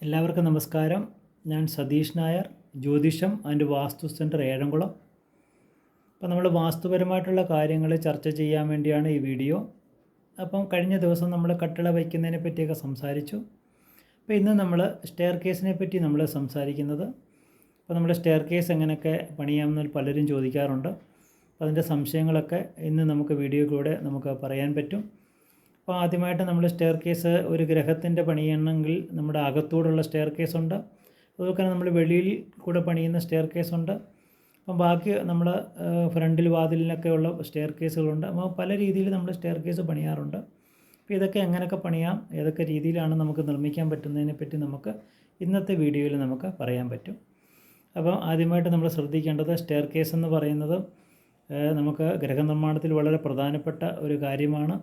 എല്ലാവർക്കും നമസ്കാരം. ഞാൻ സതീഷ് നായർ, ജ്യോതിഷം ആൻഡ് വാസ്തു സെൻറ്റർ, ഏഴംകുളം. അപ്പോൾ നമ്മൾ വാസ്തുപരമായിട്ടുള്ള കാര്യങ്ങൾ ചർച്ച ചെയ്യാൻ വേണ്ടിയാണ് ഈ വീഡിയോ. അപ്പം കഴിഞ്ഞ ദിവസം നമ്മൾ കട്ടിള വയ്ക്കുന്നതിനെ പറ്റിയൊക്കെ സംസാരിച്ചു. അപ്പോൾ ഇന്ന് നമ്മൾ സ്റ്റെയർ കേസിനെ പറ്റി നമ്മൾ സംസാരിക്കുന്നത്. അപ്പോൾ നമ്മുടെ സ്റ്റെയർ കേസ് എങ്ങനെയൊക്കെ പണിയാമെന്ന് പലരും ചോദിക്കാറുണ്ട്. അപ്പോൾ അതിൻ്റെ സംശയങ്ങളൊക്കെ ഇന്ന് നമുക്ക് വീഡിയോയിലൂടെ നമുക്ക് പറയാൻ പറ്റും. അപ്പോൾ ആദ്യമായിട്ട് നമ്മൾ സ്റ്റെയർ കേസ് ഒരു ഗ്രഹത്തിൻ്റെ പണിയണമെങ്കിൽ നമ്മുടെ അകത്തൂടുള്ള സ്റ്റെയർ കേസ് ഉണ്ട്, അതുപോലെ നമ്മൾ വെളിയിൽ കൂടെ പണിയുന്ന സ്റ്റെയർ കേസ് ഉണ്ട്. അപ്പം ബാക്കി നമ്മൾ ഫ്രണ്ടിൽ വാതിലിനൊക്കെ ഉള്ള സ്റ്റെയർ കേസുകളുണ്ട്. അപ്പോൾ പല രീതിയിൽ നമ്മൾ സ്റ്റെയർ കേസ് പണിയാറുണ്ട്. അപ്പോൾ ഇതൊക്കെ എങ്ങനെയൊക്കെ പണിയാം, ഏതൊക്കെ രീതിയിലാണ് നമുക്ക് നിർമ്മിക്കാൻ പറ്റുന്നതിനെ പറ്റി നമുക്ക് ഇന്നത്തെ വീഡിയോയിൽ നമുക്ക് പറയാൻ പറ്റും. അപ്പോൾ ആദ്യമായിട്ട് നമ്മൾ ശ്രദ്ധിക്കേണ്ടത്, സ്റ്റെയർ കേസ് എന്ന് പറയുന്നത് നമുക്ക് ഗ്രഹനിർമ്മാണത്തിൽ വളരെ പ്രധാനപ്പെട്ട ഒരു കാര്യമാണ്.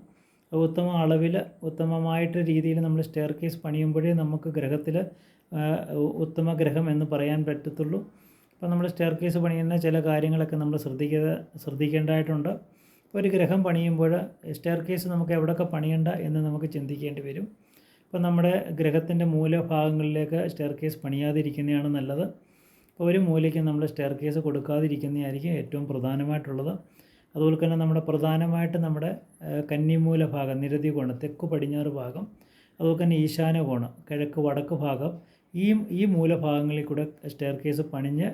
ഉത്തമ അളവിൽ ഉത്തമമായിട്ട് രീതിയിൽ നമ്മൾ സ്റ്റെയർ കേസ് പണിയുമ്പോഴേ നമുക്ക് ഗ്രഹത്തിൽ ഉത്തമ ഗ്രഹം എന്ന് പറയാൻ പറ്റത്തുള്ളൂ. അപ്പോൾ നമ്മൾ സ്റ്റെയർ കേസ് പണിയുന്ന ചില കാര്യങ്ങളൊക്കെ നമ്മൾ ശ്രദ്ധിക്കേണ്ടതായിട്ടുണ്ട്. ഒരു ഗ്രഹം പണിയുമ്പോൾ സ്റ്റെയർ കേസ് നമുക്ക് എവിടെയൊക്കെ പണിയണ്ട എന്ന് നമുക്ക് ചിന്തിക്കേണ്ടി വരും. അപ്പോൾ നമ്മുടെ ഗ്രഹത്തിൻ്റെ മൂലഭാഗങ്ങളിലേക്ക് സ്റ്റെയർ കേസ് പണിയാതിരിക്കുന്നതാണ് നല്ലത്. അപ്പോൾ ഒരു മൂലയ്ക്ക് നമ്മൾ സ്റ്റെയർ കേസ് കൊടുക്കാതിരിക്കുന്നതായിരിക്കും ഏറ്റവും പ്രധാനമായിട്ടുള്ളത്. അതുപോലെ തന്നെ നമ്മുടെ പ്രധാനമായിട്ട് നമ്മുടെ കന്നിമൂല ഭാഗം, നിരതി കോണം, തെക്ക് പടിഞ്ഞാറ് ഭാഗം, അതുപോലെ തന്നെ ഈശാന കോണം, കിഴക്ക് വടക്ക് ഭാഗം, ഈ മൂലഭാഗങ്ങളിൽ കൂടെ സ്റ്റെയർ കേസ് പണിഞ്ഞ്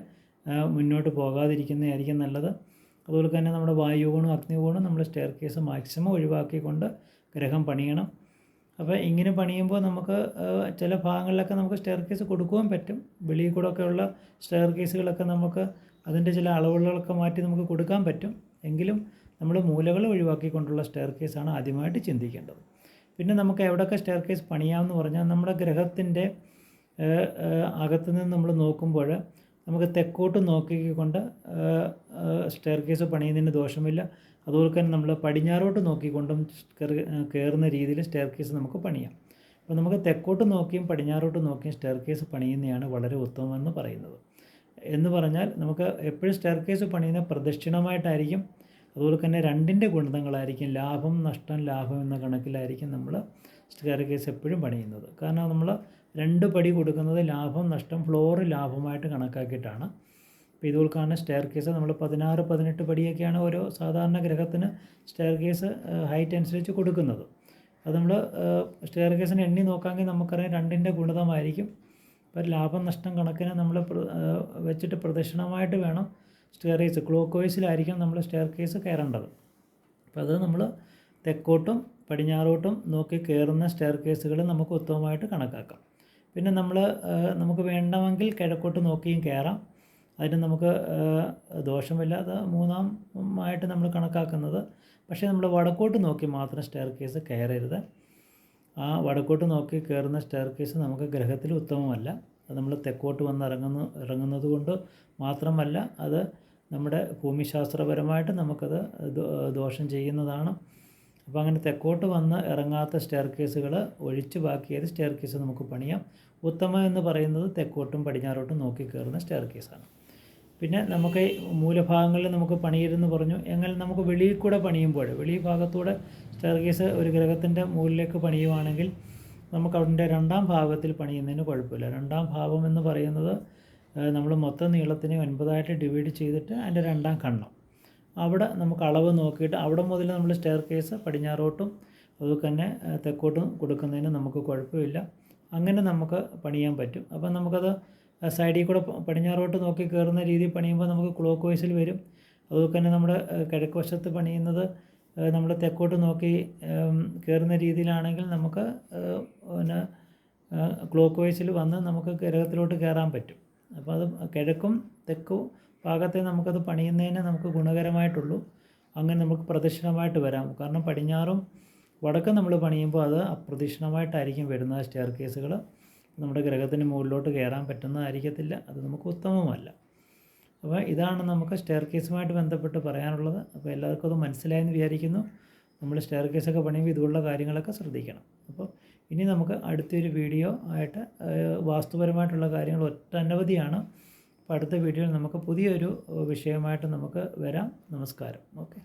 മുന്നോട്ട് പോകാതിരിക്കുന്നതായിരിക്കും നല്ലത്. അതുപോലെ തന്നെ നമ്മുടെ വായുകോണും അഗ്നികോണും നമ്മൾ സ്റ്റെയർ കേസ് മാക്സിമം ഒഴിവാക്കിക്കൊണ്ട് ഗ്രഹം പണിയണം. അപ്പോൾ ഇങ്ങനെ പണിയുമ്പോൾ നമുക്ക് ചില ഭാഗങ്ങളിലൊക്കെ നമുക്ക് സ്റ്റെയർ കേസ് കൊടുക്കുവാൻ പറ്റും. വെളിയിൽ കൂടെ ഒക്കെയുള്ള സ്റ്റെയർ കേസുകളൊക്കെ നമുക്ക് അതിൻ്റെ ചില അളവുകളൊക്കെ മാറ്റി നമുക്ക് കൊടുക്കാൻ പറ്റും. എങ്കിലും നമ്മൾ മൂലകൾ ഒഴിവാക്കിക്കൊണ്ടുള്ള സ്റ്റെയർ കേസാണ് ആദ്യമായിട്ട് ചിന്തിക്കേണ്ടത്. പിന്നെ നമുക്ക് എവിടെയൊക്കെ സ്റ്റെയർ കേസ് പണിയാമെന്ന് പറഞ്ഞാൽ, നമ്മുടെ ഗ്രഹത്തിൻ്റെ അകത്തു നിന്ന് നമ്മൾ നോക്കുമ്പോൾ നമുക്ക് തെക്കോട്ട് നോക്കിക്കൊണ്ട് സ്റ്റെയർ കേസ് പണിയുന്നതിന് ദോഷമില്ല. അതുപോലെ തന്നെ നമ്മൾ പടിഞ്ഞാറോട്ട് നോക്കിക്കൊണ്ടും കയറുന്ന രീതിയിൽ സ്റ്റെയർ കേസ് നമുക്ക് പണിയാം. അപ്പോൾ നമുക്ക് തെക്കോട്ട് നോക്കിയും പടിഞ്ഞാറോട്ട് നോക്കിയും സ്റ്റെയർ കേസ് പണിയുന്നതാണ് വളരെ ഉത്തമമെന്ന് പറയുന്നത്. എന്ന് പറഞ്ഞാൽ നമുക്ക് എപ്പോഴും സ്റ്റെയർ കേസ് പണിയുന്ന പ്രദക്ഷിണമായിട്ടായിരിക്കും. അതുപോലെ തന്നെ രണ്ടിൻ്റെ ഗുണിതങ്ങളായിരിക്കും, ലാഭം നഷ്ടം ലാഭം എന്ന കണക്കിലായിരിക്കും നമ്മൾ സ്റ്റെയർ കേസ് എപ്പോഴും പണിയുന്നത്. കാരണം നമ്മൾ 2 പടി കൊടുക്കുന്നത് ലാഭം നഷ്ടം ഫ്ലോറ് ലാഭമായിട്ട് കണക്കാക്കിയിട്ടാണ്. അപ്പോൾ ഇതുപോലെയാണ് സ്റ്റെയർ കേസ് നമ്മൾ 16-18 പടിയൊക്കെയാണ് ഓരോ സാധാരണ ഗ്രഹത്തിന് സ്റ്റെയർ കേസ് ഹൈറ്റ് അനുസരിച്ച് കൊടുക്കുന്നത്. അത് നമ്മൾ സ്റ്റെയർ കേസിന് എണ്ണി നോക്കാമെങ്കിൽ നമുക്കറിയാം 2ൻ്റെ ഗുണിതമായിരിക്കും. അപ്പോൾ ലാഭം നഷ്ടം കണക്കിന് നമ്മൾ വെച്ചിട്ട് പ്രദക്ഷിണമായിട്ട് വേണം സ്റ്റെയർ കേസ്, ക്ലോക്ക് വൈസിലായിരിക്കും നമ്മൾ സ്റ്റെയർ കേസ് കയറേണ്ടത്. അപ്പോൾ അത് നമ്മൾ തെക്കോട്ടും പടിഞ്ഞാറോട്ടും നോക്കി കയറുന്ന സ്റ്റെയർ കേസുകൾ നമുക്ക് ഉത്തമമായിട്ട് കണക്കാക്കാം. പിന്നെ നമുക്ക് വേണമെങ്കിൽ കിഴക്കോട്ട് നോക്കിയും കയറാം, അതിന് നമുക്ക് ദോഷമില്ല. അത് മൂന്നാമായിട്ട് നമ്മൾ കണക്കാക്കുന്നത്. പക്ഷേ നമ്മൾ വടക്കോട്ട് നോക്കി മാത്രം സ്റ്റെയർ കേസ് കയറരുത്. ആ വടക്കോട്ട് നോക്കി കയറുന്ന സ്റ്റെയർ കേസ് നമുക്ക് ഗ്രഹത്തിൽ ഉത്തമമല്ല. അത് നമ്മൾ തെക്കോട്ട് വന്ന് ഇറങ്ങുന്നത് കൊണ്ട് മാത്രമല്ല, അത് നമ്മുടെ ഭൂമിശാസ്ത്രപരമായിട്ട് നമുക്കത് ദോഷം ചെയ്യുന്നതാണ്. അപ്പോൾ അങ്ങനെ തെക്കോട്ട് വന്ന് ഇറങ്ങാത്ത സ്റ്റെയർ കേസുകൾ ഒഴിച്ച് ബാക്കി ഏത് സ്റ്റെയർ കേസ് നമുക്ക് പണിയാം. ഉത്തമം എന്ന് പറയുന്നത് തെക്കോട്ടും പടിഞ്ഞാറോട്ടും നോക്കി കയറുന്ന സ്റ്റെയർ കേസാണ്. പിന്നെ നമുക്ക് മൂലഭാഗങ്ങളിൽ നമുക്ക് പണിയരുതെന്ന് പറഞ്ഞു. എങ്ങനെ നമുക്ക് വെളിയിൽ കൂടെ പണിയുമ്പോൾ, വെളി ഭാഗത്തൂടെ സ്റ്റെയർ കേസ് ഒരു ഗ്രഹത്തിൻ്റെ മുകളിലേക്ക് പണിയുവാണെങ്കിൽ നമുക്ക് അതിൻ്റെ 2ാം ഭാഗത്തിൽ പണിയുന്നതിന് കുഴപ്പമില്ല. 2ാം ഭാഗം എന്ന് പറയുന്നത് നമ്മൾ മൊത്തം നീളത്തിനെ 9ആയിട്ട് ഡിവൈഡ് ചെയ്തിട്ട് അതിൻ്റെ 2ാം ഖണ്ഡം, അവിടെ നമുക്ക് അളവ് നോക്കിയിട്ട് അവിടെ മുതൽ നമ്മൾ സ്റ്റെയർ കേസ് പടിഞ്ഞാറോട്ടും അതുപോലെ തന്നെ തെക്കോട്ടും കൊടുക്കുന്നതിന് നമുക്ക് കുഴപ്പമില്ല. അങ്ങനെ നമുക്ക് പണിയാൻ പറ്റും. അപ്പം നമുക്കത് സൈഡിൽ കൂടെ പടിഞ്ഞാറോട്ട് നോക്കി കയറുന്ന രീതിയിൽ പണിയുമ്പോൾ നമുക്ക് ക്ലോക്ക് വൈസിൽ വരും. അതുപോലെ തന്നെ നമ്മുടെ കിഴക്ക് വശത്ത് പണിയുന്നത് നമ്മൾ തെക്കോട്ട് നോക്കി കയറുന്ന രീതിയിലാണെങ്കിൽ നമുക്ക് പിന്നെ ക്ലോക്ക് വൈസിൽ വന്ന് നമുക്ക് ഗ്രഹത്തിലോട്ട് കയറാൻ പറ്റും. അപ്പോൾ അത് കിഴക്കും തെക്കും ഭാഗത്തെ നമുക്കത് പണിയുന്നതിന് നമുക്ക് ഗുണകരമായിട്ടുള്ളൂ. അങ്ങനെ നമുക്ക് പ്രദക്ഷിണമായിട്ട് വരാം. കാരണം പടിഞ്ഞാറും വടക്കും നമ്മൾ പണിയുമ്പോൾ അത് അപ്രദക്ഷിണമായിട്ടായിരിക്കും വരുന്നത് സ്റ്റെയർ കേസുകൾ. നമ്മുടെ ഗ്രഹത്തിന് മുകളിലോട്ട് കയറാൻ പറ്റുന്നതായിരിക്കത്തില്ല. അത് നമുക്ക് ഉത്തമമല്ല. അപ്പോൾ ഇതാണ് നമുക്ക് സ്റ്റെയർ കേസുമായിട്ട് ബന്ധപ്പെട്ട് പറയാനുള്ളത്. അപ്പോൾ എല്ലാവർക്കും അത് മനസ്സിലായെന്ന് വിചാരിക്കുന്നു. നമ്മൾ സ്റ്റെയർ കേസൊക്കെ പണിയുമ്പോൾ ഇതുപോലുള്ള കാര്യങ്ങളൊക്കെ ശ്രദ്ധിക്കണം. അപ്പോൾ ഇനി നമുക്ക് അടുത്തൊരു വീഡിയോ ആയിട്ട് വാസ്തുപരമായിട്ടുള്ള കാര്യങ്ങൾ ഒട്ടനവധിയാണ്. അപ്പോൾ അടുത്ത വീഡിയോയിൽ നമുക്ക് പുതിയൊരു വിഷയമായിട്ട് നമുക്ക് വരാം. നമസ്കാരം. ഓക്കെ.